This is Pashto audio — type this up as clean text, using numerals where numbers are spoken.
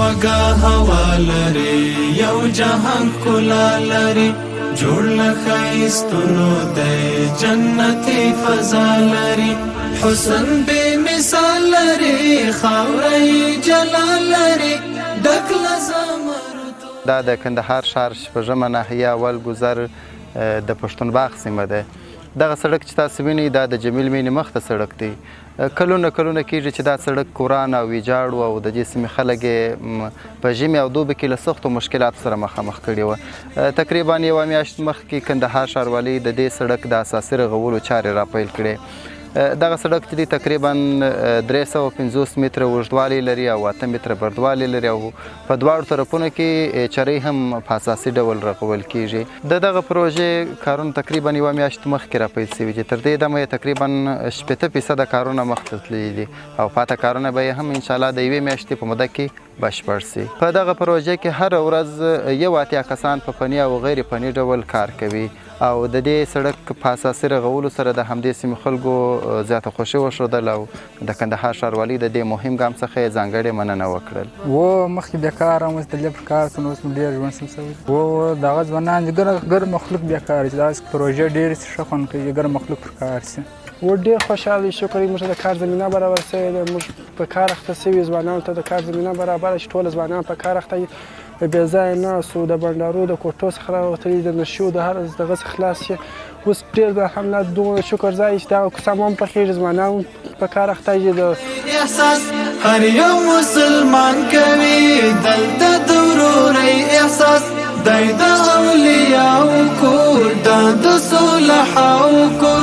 خوږه هوا لري یو جهان ښکلا لري جوړ له ښایستونو دی جنتي فضا لري حسن بې مثال لري خاوره جلال لري ډک له زمرودو. دا د کندهار ښار شپږمه ناحیه اول ګذر د پښتون باغ سیمه ده. دغه سړک چې تاسو وینئ دا د جمیل مینې مخ ته سړک دی. کلونه کېږي چې دا سړک وران او ویجاړ و او د دې سیمې خلک یې په ژمي او دوبي کې له سختو مشکلاتو سره مخامخ کړي وه. تقریبا یوه میاشت مخکې کندهار ښاروالۍ د دې سړک د اساسي رغولو چارې راپیل کړې. دغه سړک چې دی تقریبا 350 متره اوږدوالی لري او 8 متره بردوالی لري او په دواړو طرفونو کې چرۍ هم په اساسي ډول رغول کیږي. د دغه پروژې کارونه تقریبا یوه میاشت مخکې راپیل سوي دي. تر دې دمه یې تقریبا 80% کارونه مخته تللي دي او پاته کارونه به یې هم انشاءالله د یوې میاشتې په موده کې بشپړ سي. په دغه پروژې کې هره ورځ 81 کسان په فني او غیر فني ډول کار کوي او د دې سړک په اساسي رغولو سره د همدې سیمې خلکو زیاته خوښي وښودل او د کندهار ښاروالۍ د دې مهم ګام څخه یې ځانګړې مننه وکړل. مخکې بیکاره هم اوس د لیبر کار کوم اوس مو ډېر ژوند سم شوی دغه ځوانان ګر مخلوق بیکاره چې داسې پروژې ډېرې ښه خوند کوي ګر مخلوق پر کار شي. ډېر خوشحاله شکر موږ ته د کار زمینه برابر شوې ده. موږ په کار اخته شوي ځوانانو ته د کار زمینه برابره چې ټول ځوانان په کار اخته بې ځایه ناستو د بنډارو د کوټو څخه راوتلي د نشو د هر دغه څخه خلاص شي. اوس ډېر د الحمدلله دومره شکر ځای چې دغه کسان هم پخېږي ځوانان په کار اخته دي. احساس هر یو مسلمان کوي دلته د ورورۍ احساس دی د اولیاو کور دا د صلحاو کور